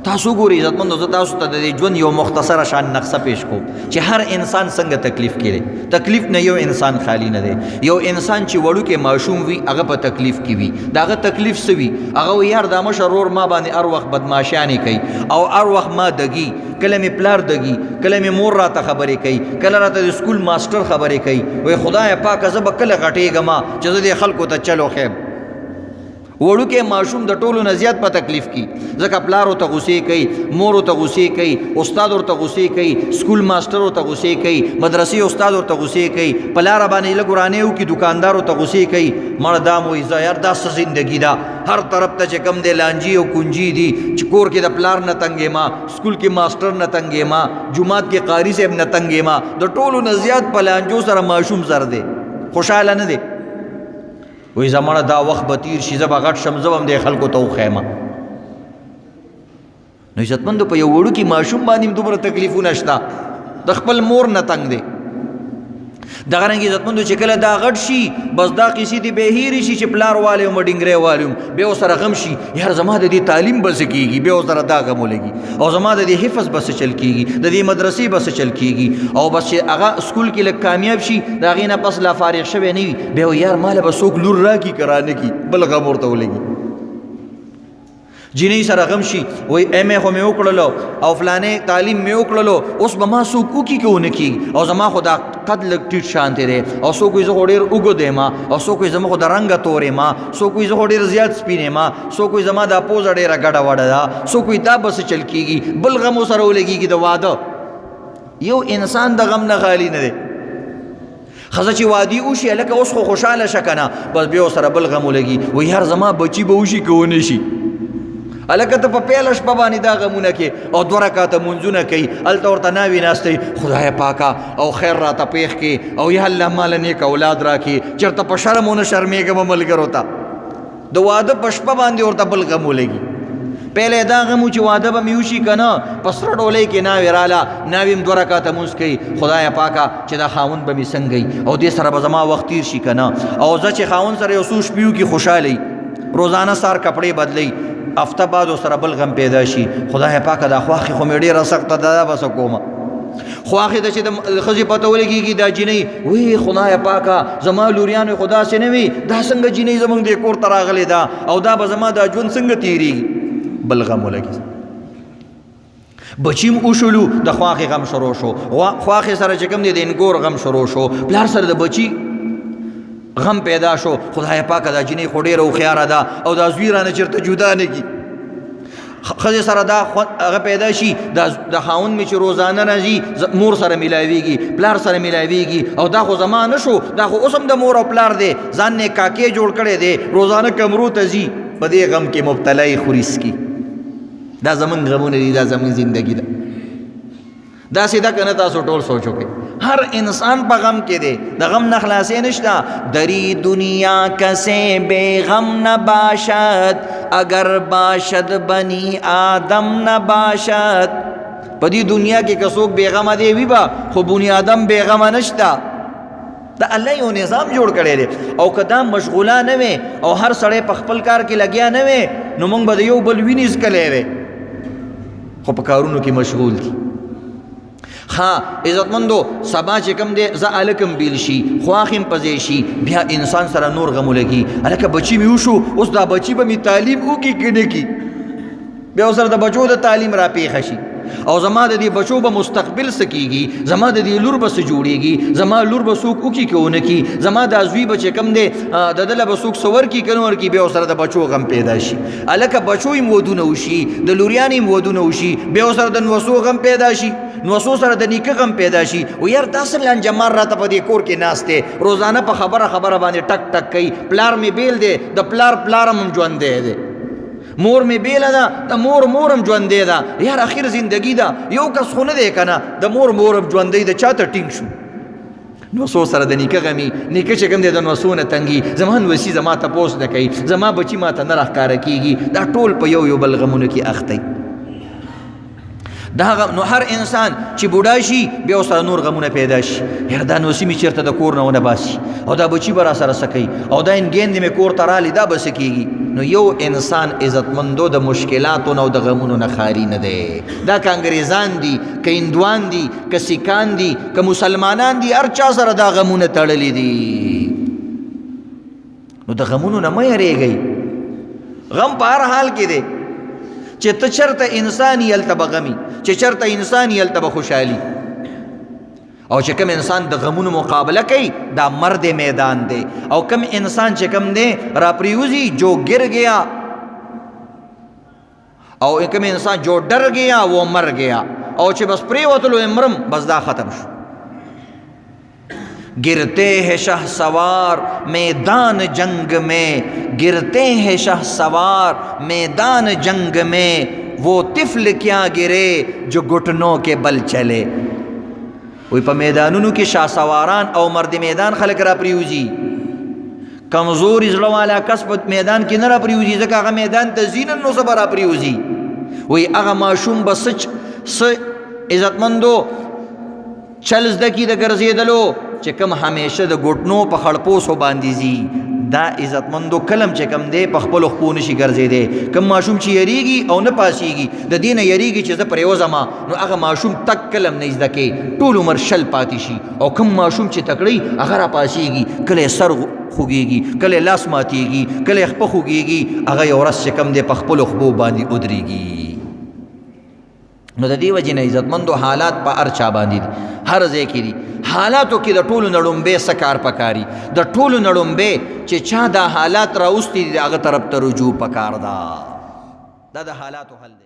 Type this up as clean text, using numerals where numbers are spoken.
تاسو ګورئ عزتمندو، زه تاسو ته د ژوند یو مختصره شان نقشه پیش کوم چې هر انسان څنګه تکلیف کې دی. تکلیف نه یو انسان خالی نه دی. یو انسان چې وړوکی ماشوم وي هغه په تکلیف کې وي. د هغه تکلیف څه وي؟ هغه وایي یار دا مشر ورور ما باندې هر وخت بدماشیانې کوي او هر وخت ما دګي، کله مې پلار دګي، کله مې مور راته خبرې کوي، کله راته د سکول ماسټر خبرې کوي. وایي خدای پاکه زه به کله غټېږم چې زه دې خلکو ته چلو خیم. وړوکی ماشوم د ټولو نه زیات په تکلیف کی، ځکه پلار ورته غصې کوي، مور ورته غصې کوي، استاد ورته غصې کوي، سکول ماسټر ورته غصې کوي، مدرسې استاد ورته غصې کوي، په لاره باندې لږ ورانې وکړي دکاندار ورته غصې کوي. مړه دا مو وایي یار دا څه زندګي ده، هر طرف ته چې کوم دی لانجې او کنجي دي، چې کور کې د پلار نه تنګې ما، سکول کې ماسټر نه تنګې ما، جومات کې قاري صاحب نه تنګې ما. د ټولو نه زیات په لانجو سره ماشوم زر دی، خوشحاله نه دی. وی زمانه دا وخت به تیر شي، زه به غټ شم، زه به هم دې خلکو ته وښیمه. نو عزتمندو په یو وړوکي ماشوم باندې هم دومره تکلیفونه شته، د خپل مور نه تنګ دی. دغه رنګې عزتمندو چې کله دا غټ شي بس دا قیسې دې بې هیرې شي چې پلار والی وم ډینګری والی وم، بیا ورسره غم شي یار زما د دې تعلیم به څه کېږي، بیا ورسره دا غم ولګي، او زما د دې حفظ به څه چل کېږي، د دې مدرسې به څه چل کېږي. او بس چې هغه سکول کې لږ کامیاب شي د هغې نه پس لا فارغ شوی نه وي، بیا وایي یار ماله به څوک لور راکړي که رانه کړي، بل غم ورته ولګي. جنۍ سره غم شي، وایي ایم ای خو مې وکړلو او فلانې تعلیم مې وکړلو، اوس به ما څوک وکړي که ونه کېږي، او زما خو دا قد لږ ټیټ شانتی دی، او څوک وایي زه خو ډېر اوږد یم، او څوک وایي زما خو د رنګه تور یم، څوک وایي زه خو ډېر زیات سپین یم، څوک وایي زما دا پوزه ډېره ګډه وډه ده، څوک وایي دا به څه چل کېږي، بل غم ورسره ولګېږي د واده. یو انسان د غم نه خالي نه دی. ښځه چې وادي وشي هلکه اوس خو خوشحاله شه که نه، بس بیا ورسره بل غم ولګي، وایي یار زما بچي به وشي که ونه شي. هلکه ته په پیله شپه باندې دا غمونه کې او 2 رکعته منځونه کوي، هلته ورته ناوې ناستی خدای پاکه او خیر راته پیښ کې، او یا الله ماله نیک اولاد راکړي، چېرته په شرم ونه شرمېږم ملګرو ته. د واده په شپه باندې ورته بل غم ولګي. پهله دا غم و چې واده به مې وشي که نه، په سره ډولۍ کې ناوې راله، ناوې هم 2 رکعته مونځ کوي، خدای پاکه چې دا خاوند به مې څنګه او دې سره به زما وخت تیر شي که نه. او زه چې خاوند سره یو څو شپې وکړي خوشحاله روزانه سار کپړې بدلوي، هفته بعد ورسره بل غم پیدا شي، خدای پاکه دا خواښې خو مې ډېره سخته ده، دا به څه کومه. خواښې ده چې د ښځې پته ولګېږي دا جینۍ وی خدای پاکه زما لوریانو خو داسې نه وي، دا څنګه جینۍ زموږ دې کور ته راغلې ده، او دا به زما دا ژوند څنګه تېرېږي، بل غم ولګي. بچیم وشولو د خواښې غم شروع شو، خواښې سره چې کوم دی د انګور غم شروع شو، پلار سره د بچي غم پیدا شو، خدای پاکه دا جنۍ خو ډېره هوښیاره ده او دا زوی رانه چېرته جدا نه کړي. ښځې سره دا هغه پیدا شي د خاوند مې چې روزانه راځي مور سره میلاویږي، پلار سره میلاویږي، او دا خو زما نه شو، دا خو اوس هم د مور او پلار دی، ځان نه کاکې جوړ کړی دی، روزانه کمرو ته ځي، په دې غم کې مبتلا یې خوري سکي. دا زمونږ غمونه دي، دا زمونږ زندګي ده. داسې ده که نه؟ تاسو ټول سوچ وکړئ. ہر انسان پا غم کے دے، دا غم نخلاصے نشتا. دری دنیا کسے بے غم نہ باشد، اگر باشد بنی آدم نہ باشد. پا دی دنیا کے کسوک بے غم دے وی با، خو بنی آدم بے غم نشتا. دا اللہ یو نظام جوڑ کرے دے، او کدا مشغولہ نوے او ہر سڑے پخپل کار کے لگیا نوے، نو منگ با دیو بلوینیز کلے وے، خو پا کارونو کی مشغول کی. ہاں عزت مندو سبا چې کم دی زه الکم بیل شي، خواخم پځې شي، بیا انسان سره نور غم لګي. الکه بچی مې وشو، اوس دا بچی به مې تعلیم وکړي که نه کړي، بیا سره د بچو د تعلیم را پیښه شي، او زما د دې بچو به مستقبل څه کېږي، زما د دې لور به څه جوړېږي، زما لور به څوک وکړي که ونه کړي، زما دا زوی به چې کم دی د ده له به څوک څه ورکړي که نه ورکړي، بیا سره د بچو غم پیدا شي. الکه بچو هم ودونه وشي، د لوریانې هم ودونه وشي، بیا سره د نوسو غم پیدا شي، نوسو سره د نیکه غم پیدا شي. و یار دا څنګه انجمار راته په دې کور کې ناست دی، روزانه په خبره باندې ټک ټک کوي، پلار مې بیل دی، د پلار هم ژوندی دی، مور می بیله ده، د مورم ژوندی ده. یار اخر زندگی ده، یو کس خو نه دی که نه، د مورم ژوندی ده، چا ته ټینګ شو. نوسو سره د نیکه غمي، نیکه چې کوم دی د نوسو نه تنګي، زما نوسي زما تپوس نه کوي، زما بچي ما ته نه راښکاره کېږي، دا ټول په یو بل غمونو کې اختی. نو هر انسان چې بوډا شي بیا ورسره نور غمونه پیدا شي، یاره دا نوسي مې چېرته د کور نه ونه باسي، او دا بچي به راسره څه کوي، او دا انګیندې مې کور ته رالی دا به څه کېږي. نو یو انسان عزتمندو د مشکلاتو نه او د غمونو نه خالي نه دی. دا که انګریزان دي، که هندوان دي، که سیکان دي، که مسلمانان دي، هر چا سره دا غمونه تړلي دي. نو د غمونو نه مه یریږئ. غم په هر حال کې دی، چې ته چرته انسان یې هلته به غمي، چې چرته انسان یې هلته به خوشحالي. او چې کم انسان د غمونو مقابله کوي دا مرد میدان دی، او کم انسان چې کم دی را پریوزی جو گر گیا، او کم انسان جو ڈر گیا وہ مر گیا، او چې بس پریوتلو امرم بس دا ختم شو. गिरते हैं शहसवार मैदान जंग में, गिरते हैं शहसवार मैदान जंग में, वो तिफल क्या गिरे जो घुटनों के बल चले. वही په میدانونو کې شهسواران او مرد میدان خلک را پریوزي، کمزور زړه والا کس په میدان کې نه را پریوزي، ځکه هغه میدان ته زینن نو صبر را پریوزي. وی هغه ماشوم به څه عزتمندو چل زده کي د ګرځېدلو چې کم همیشه د ګوټنو په خړپوسو باندې ځي، دا عزتمندو کلم چې کم دی په خپلو خپو نشي ګرځېدی. کم ماشوم چې یریږي او نه پاسیږي د دې نه یریږي چې زه پرېوځم، نو هغه ماشوم تک کلم نه زده کوي، ټول عمر شل پاتې شي. او کم ماشوم چې تکړی هغه را پاسیږي، کله سر خوږېږي، کله لاس ماتېږي، کله خپه خوږېږي، هغه یو ورځ چې کم دی په خپلو خپو باندې ودرېږي. نو د دې وجې نه عزتمندو حالات په هر چا باندې دي، هر ځای کې دي. حالاتو کې د ټولو نه لومبې څه کار پکاري، د ټولو نه لومبې چې چا دا حالات راوستي دي هغه طرف ته رجوع پکار ده. دا د حالاتو حل دی.